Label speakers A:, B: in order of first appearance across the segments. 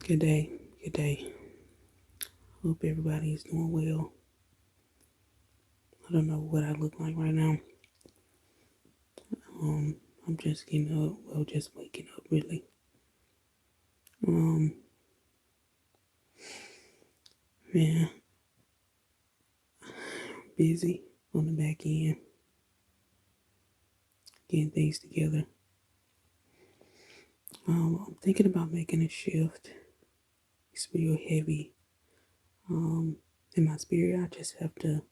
A: Good day. Good day. Hope everybody is doing well. I don't know what I look like right now. I'm just getting up. Well, just waking up really. Um, Man, busy on the back end, getting things together. I'm thinking about making a shift. It's real heavy. In my spirit, I just have to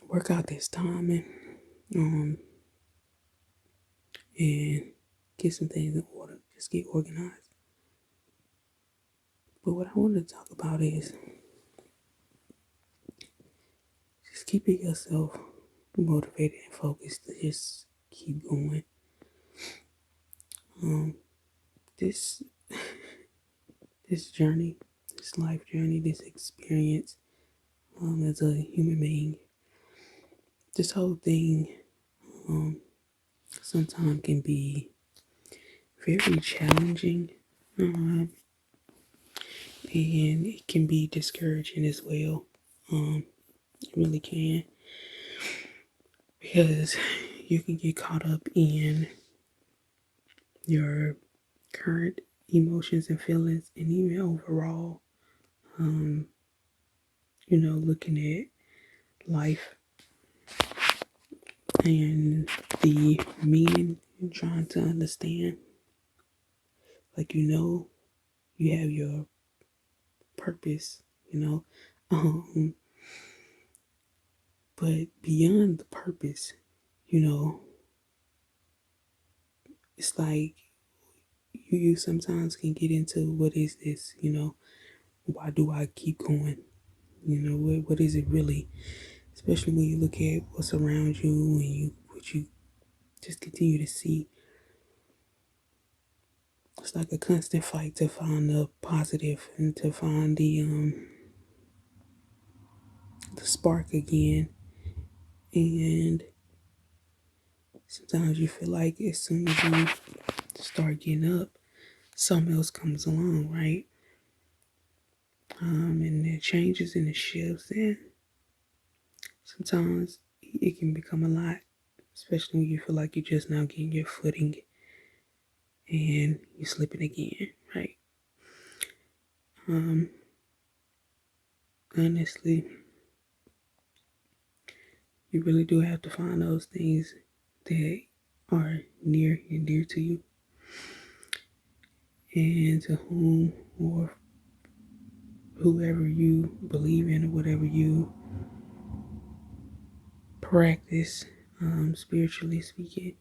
A: work out this timing. And get some things in order. Just get organized. But what I want to talk about is just keeping yourself motivated and focused to just keep going. This this journey, this life journey, this experience, as a human being, this whole thing, sometimes can be very challenging, and it can be discouraging as well. It really can, because you can get caught up in your current emotions and feelings, and even overall, looking at life and the meaning and trying to understand. Like, you have your purpose, you know, um, but beyond the purpose, you know, it's like you sometimes can get into what is this, why do I keep going? What is it really? Especially when you look at what's around you and what you just continue to see. It's like a constant fight to find the positive and to find the spark again. And sometimes you feel like as soon as you start getting up, something else comes along, right? And it changes and it shifts, and sometimes it can become a lot, especially when you feel like you're just now getting your footing and you're slipping again, right? Honestly, you really do have to find those things that are near and dear to you, and to whom or whoever you believe in or whatever you practice, spiritually speaking.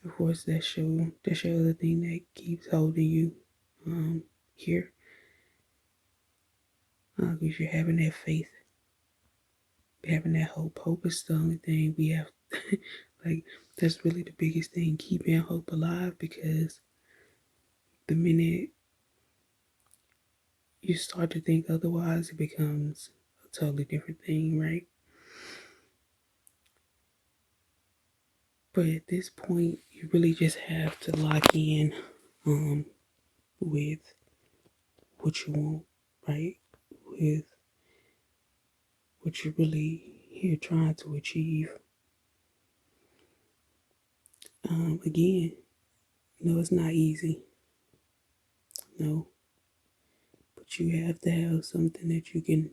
A: Of course, that's your other thing that keeps holding you here, because you're having that faith, having that hope. Hope is the only thing we have. Like, that's really the biggest thing, keeping hope alive, because the minute you start to think otherwise, it becomes a totally different thing, right? But at this point, you really just have to lock in with what you want, right? With what you're really here trying to achieve. Again, no, it's not easy. No, but you have to have something that you can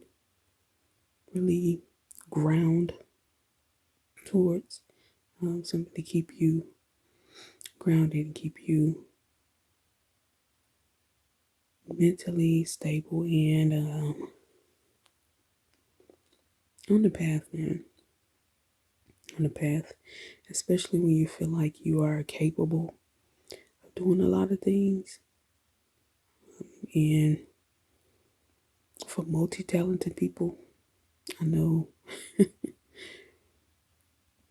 A: really ground towards, something to keep you grounded and keep you mentally stable and on the path, man. On the path, especially when you feel like you are capable of doing a lot of things. And for multi-talented people, I know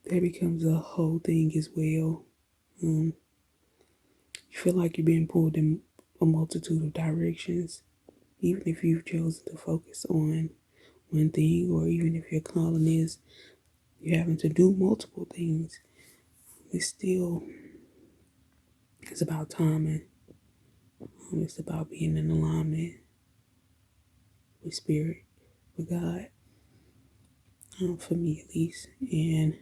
A: that becomes a whole thing as well. You feel like you're being pulled in a multitude of directions, even if you've chosen to focus on one thing, or even if your calling is you're having to do multiple things. It's about timing. It's about being in alignment with spirit, with God, for me at least, and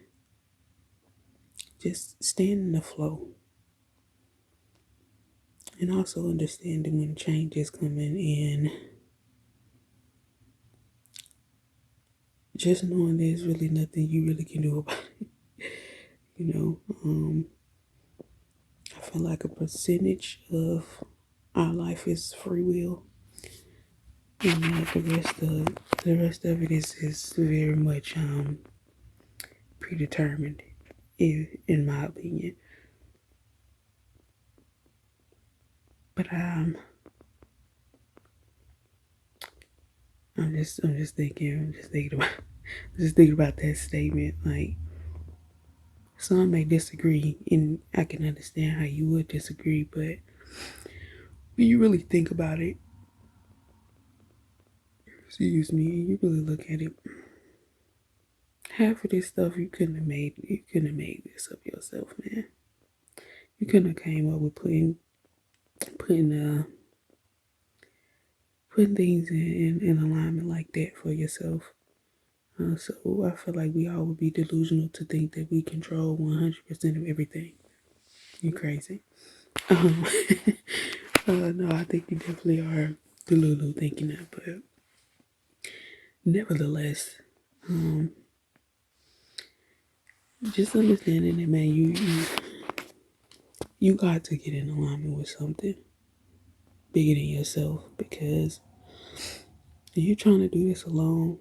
A: just staying in the flow. And also understanding when change is coming and just knowing there's really nothing you really can do about it. You know, I feel like a percentage of our life is free will, and the rest of it is very much predetermined, in my opinion. But I'm just thinking about that statement. Like, some may disagree, and I can understand how you would disagree, but when you really think about it, excuse me, you really look at it, half of this stuff you couldn't have made this up yourself, man. You couldn't have came up with putting putting things in alignment like that for yourself. So I feel like we all would be delusional to think that we control 100% of everything. You crazy. Um, no, I think you definitely are delulu thinking that, but nevertheless, just understanding that, man, you got to get in alignment with something bigger than yourself, because if you're trying to do this alone,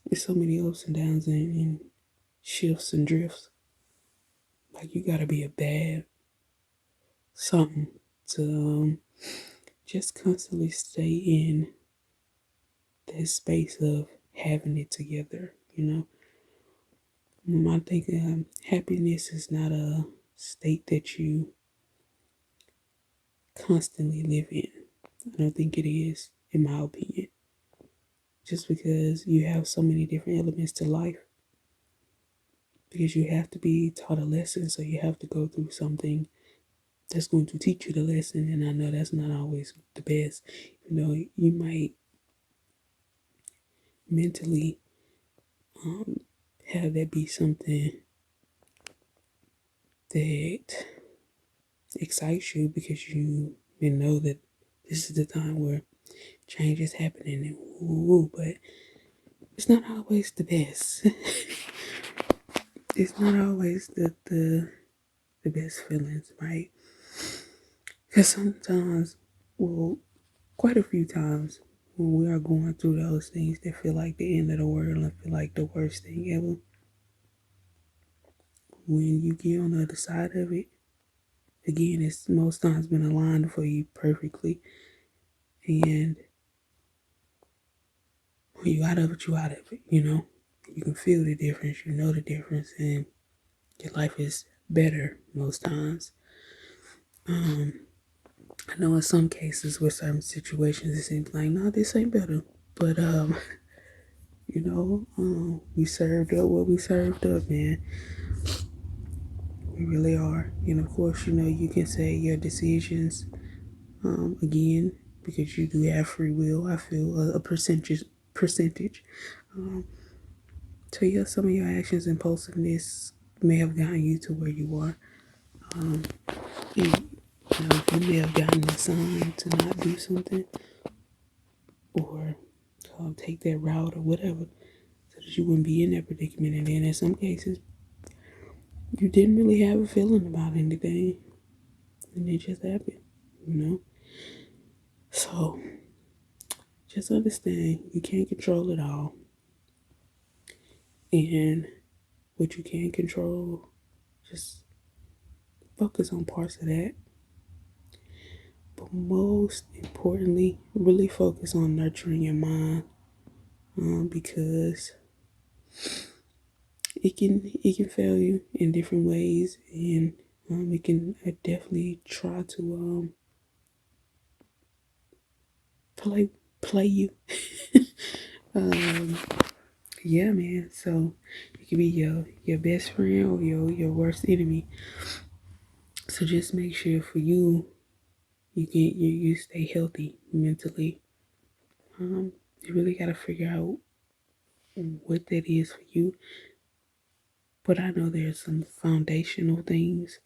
A: there's so many ups and downs and shifts and drifts. Like, you gotta be a bad something to just constantly stay in that space of having it together. I think happiness is not a state that you constantly live in. I don't think it is, in my opinion. Just because you have so many different elements to life, because you have to be taught a lesson, so you have to go through something that's going to teach you the lesson. And I know that's not always the best. You might mentally have that be something that excites you, because you know that this is the time where change is happening, and woo, but it's not always the best. It's not always the best feelings, right? Because sometimes, well, quite a few times, when we are going through those things that feel like the end of the world and feel like the worst thing ever, when you get on the other side of it, again, it's most times been aligned for you perfectly. And when you out of it, you out of it, You can feel the difference, you know the difference, and your life is better most times. I know in some cases with certain situations it seems like, no, this ain't better. But we served up what we served up, man. We really are. And of course, you can say your decisions, again, because you do have free will. I feel a percentage. So yeah, some of your actions, impulsiveness, may have gotten you to where you are. And, you may have gotten a sign to not do something, or take that route or whatever, so that you wouldn't be in that predicament. And then in some cases, you didn't really have a feeling about anything, and it just happened, you know? So just understand you can't control it all. And what you can control, just focus on parts of that. But most importantly, really focus on nurturing your mind, because it can fail you in different ways, and it can definitely try to play you. Yeah, man. So it could be your best friend or your worst enemy. So just make sure for you, you stay healthy mentally. You really got to figure out what that is for you. But I know there's some foundational things,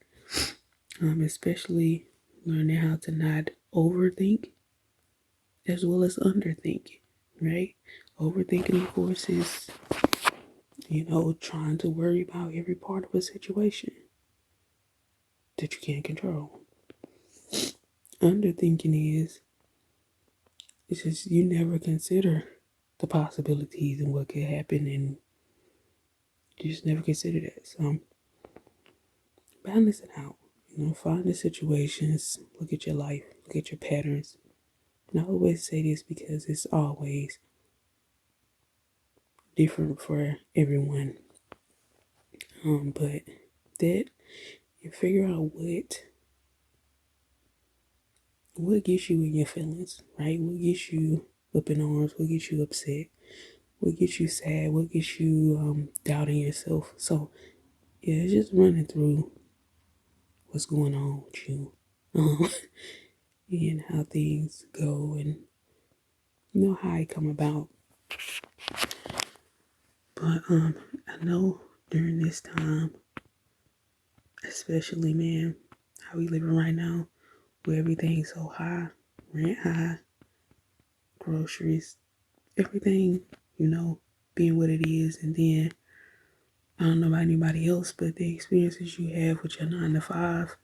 A: especially learning how to not overthink as well as underthink, right? Overthinking, of course, is, trying to worry about every part of a situation that you can't control. Underthinking is, it's just you never consider the possibilities and what could happen, and you just never consider that. So balance it out. Find the situations, look at your life, look at your patterns. And I always say this because it's always different for everyone. But that, and figure out what gets you in your feelings, right? What gets you up in arms? What gets you upset? What gets you sad? What gets you doubting yourself? So yeah, it's just running through what's going on with you, um, and how things go, and how it come about. But I know during this time, especially, man, how we living right now, where everything's so high, rent high, groceries, everything, being what it is. And then I don't know about anybody else, but the experiences you have with your 9 to 5,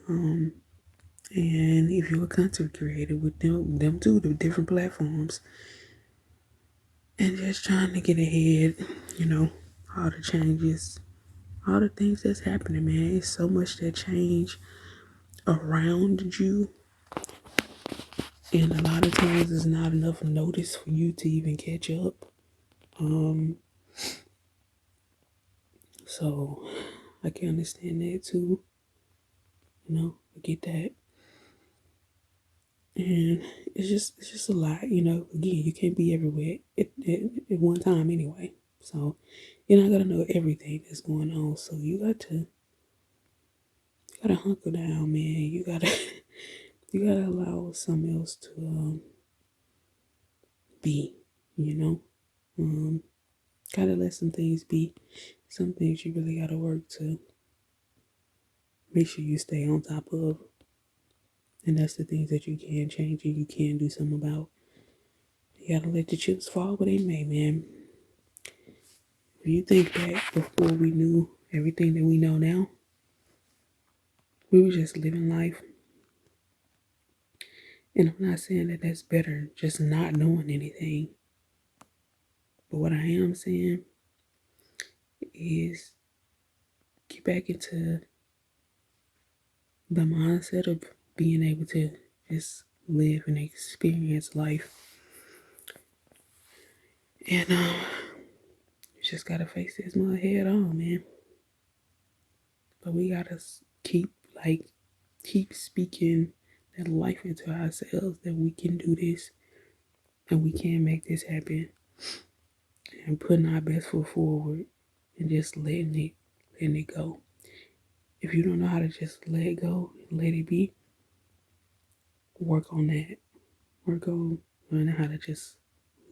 A: and if you're a content creator with them too, the different platforms, and just trying to get ahead, all the changes, all the things that's happening, man. It's so much that change around you, and a lot of times it's not enough notice for you to even catch up. So I can understand that too. I get that. And it's just a lot, again, you can't be everywhere at one time anyway. So you're not gonna know everything that's going on. So you gotta hunker down, man. You gotta you gotta allow something else to be, you know. Um gotta let some things be. Some things you really gotta work to make sure you stay on top of. And that's the things that you can change and you can do something about. You gotta let the chips fall where they may, man. If you think back before we knew everything that we know now, we were just living life. And I'm not saying that that's better, just not knowing anything. But what I am saying is get back into the mindset of being able to just live and experience life. And you just gotta face this mud head on, man. But we gotta keep speaking that life into ourselves, that we can do this and we can make this happen, and putting our best foot forward and just letting it go. If you don't know how to just let it go and let it be, work on that. Work on learning how to just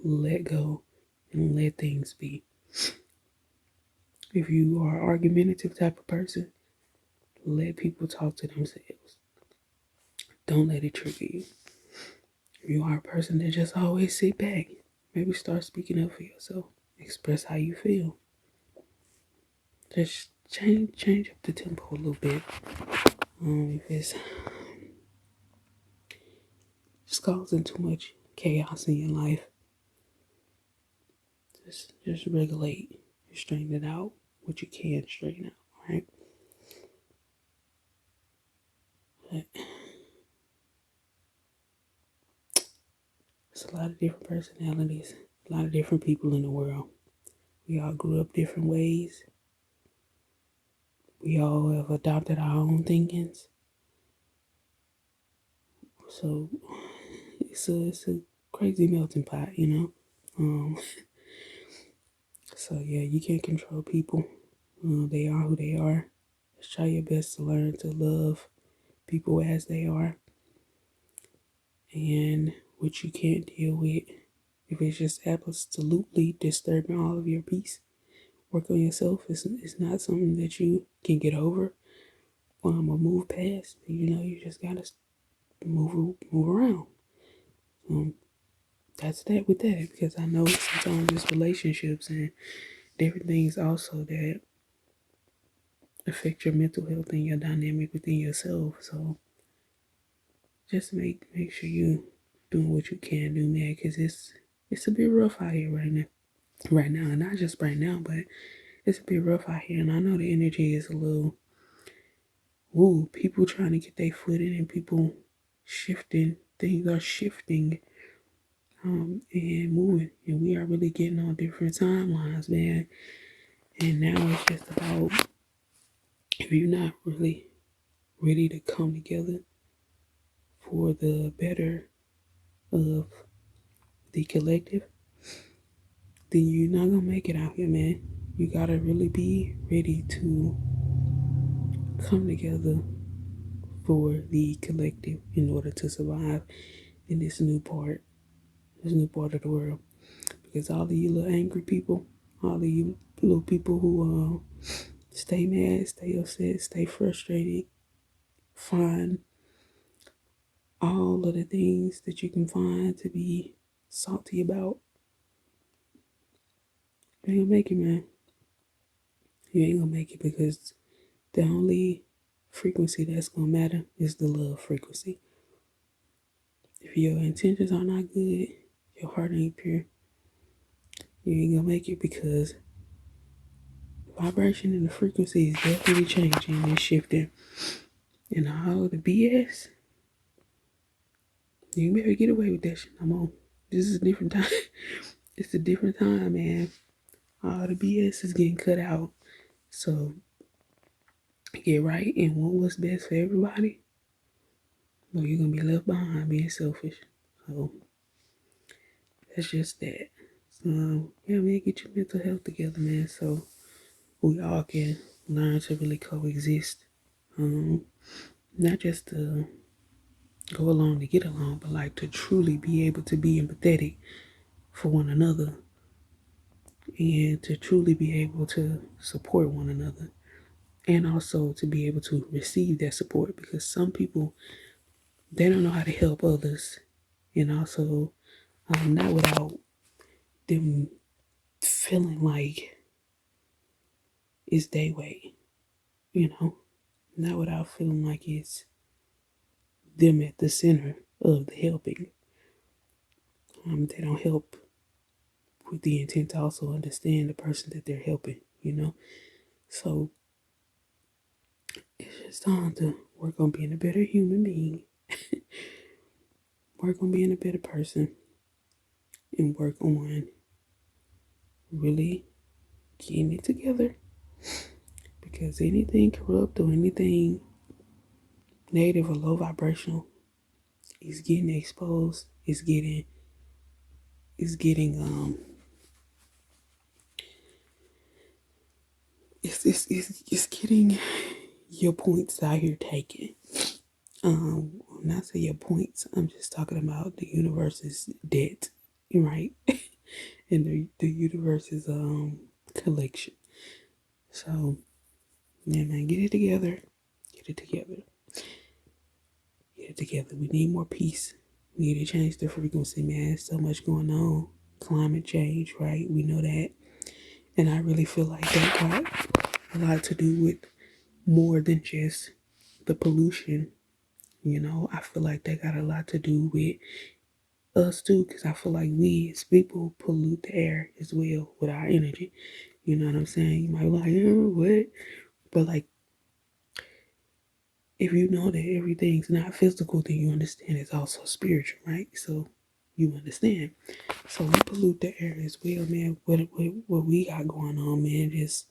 A: let go and let things be. If you are an argumentative type of person, let people talk to themselves. Don't let it trigger you. If you are a person that just always sit back, maybe start speaking up for yourself. Express how you feel. Just change up the tempo a little bit. If it's just causing too much chaos in your life, just regulate, straighten it out. What you can straighten out, right? But there's a lot of different personalities, a lot of different people in the world. We all grew up different ways. We all have adopted our own thinkings. So it's a crazy melting pot, So yeah, you can't control people. They are who they are. Just try your best to learn to love people as they are. and what you can't deal with. If it's just absolutely disturbing all of your peace, work on yourself. It's not something that you can get over or move past. You just gotta move around. That's that with that, because I know sometimes it's relationships and different things also that affect your mental health and your dynamic within yourself. So just make sure you doing what you can do, man, because it's a bit rough out here right now. Right now, and not just right now, but it's a bit rough out here. And I know the energy is a little woo. People trying to get their foot in, and people shifting. Things are shifting, and moving, and we are really getting on different timelines, man. And now it's just about, if you're not really ready to come together for the better of the collective, then you're not gonna make it out here, man. You gotta really be ready to come together for the collective in order to survive in this new part of the world. Because all of you little angry people, all of you little people who stay mad, stay upset, stay frustrated, find all of the things that you can find to be salty about, you ain't gonna make it, man. You ain't gonna make it, because the only frequency that's gonna matter is the love frequency. If your intentions are not good, your heart ain't pure, you ain't gonna make it, because the vibration and the frequency is definitely changing and shifting. And all the BS, you better get away with that shit. I'm on. This is a different time. It's a different time, man. All the BS is getting cut out. So get right and want what's best for everybody, or you're gonna be left behind being selfish. So that's just that. So yeah, man, get your mental health together, man, so we all can learn to really coexist. Not just to go along to get along, but like to truly be able to be empathetic for one another, and to truly be able to support one another, and also to be able to receive that support, because some people, they don't know how to help others, and also not without them feeling like it's their way, you know, not without feeling like it's them at the center of the helping. They don't help with the intent to also understand the person that they're helping. So it's just time to work on being a better human being, work on being a better person, and work on really getting it together. Because anything corrupt or anything negative or low vibrational is getting exposed. It's getting your points out here taken. When I say your points, I'm just talking about the universe's debt, right? And the universe's collection. So yeah, man, get it together. Get it together. Get it together. We need more peace. We need to change the frequency, man. So much going on. Climate change, right? We know that. And I really feel like that got a lot to do with more than just the pollution. I feel like that got a lot to do with us too, because I feel like we as people pollute the air as well with our energy. You know what I'm saying? You might be like, oh, what? But like, if you know that everything's not physical, then you understand it's also spiritual, right? So you understand. So we pollute the air as well, man. What we got going on, man, just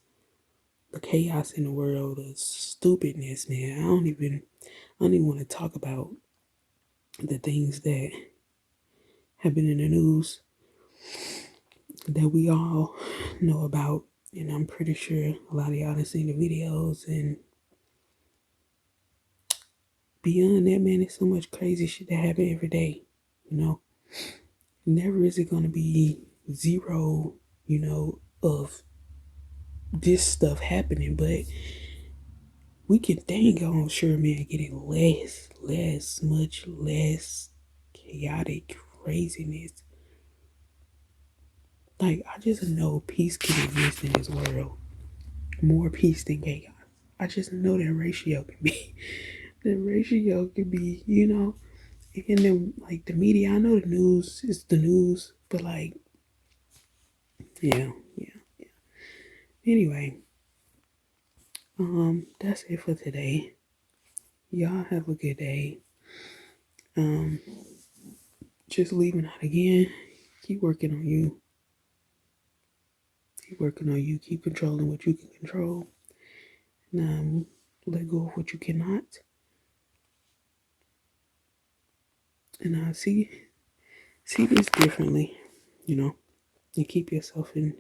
A: the chaos in the world, the stupidness, man. I don't even want to talk about the things that have been in the news that we all know about. And I'm pretty sure a lot of y'all have seen the videos. And beyond that, man, there's so much crazy shit that happen every day. You know, never is it going to be zero, of this stuff happening, but we can dang on sure, man, getting much less chaotic craziness. Like, I just know peace can exist in this world. More peace than chaos. I just know that ratio can be, and then, like, the media, I know the news is the news, but, like, yeah, yeah. Anyway, that's it for today. Y'all have a good day. Just leaving out again. Keep working on you. Keep working on you. Keep controlling what you can control. And let go of what you cannot. And see this differently, and keep yourself in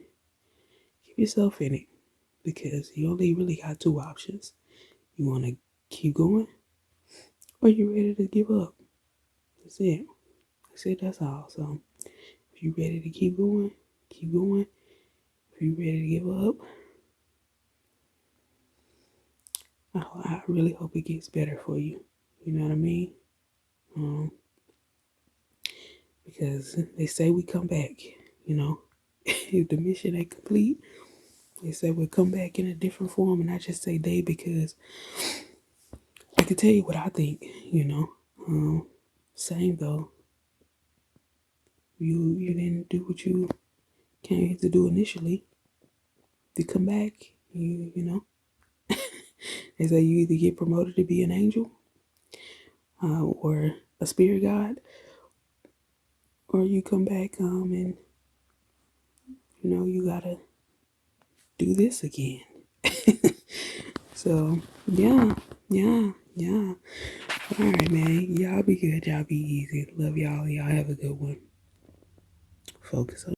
A: it. Because you only really got two options. You wanna keep going or you ready to give up. That's it. That's all. So if you ready to keep going, keep going. If you ready to give up, I really hope it gets better for you. You know what I mean? Because they say we come back, if the mission ain't complete, they say we'll come back in a different form. And I just say they because I can tell you what I think. Same though. You didn't do what you came here to do initially. To come back, they say you either get promoted to be an angel, or a spirit guide, or you come back and you gotta do this again. So yeah. All right, man. Y'all be good. Y'all be easy. Love y'all. Y'all have a good one. Focus on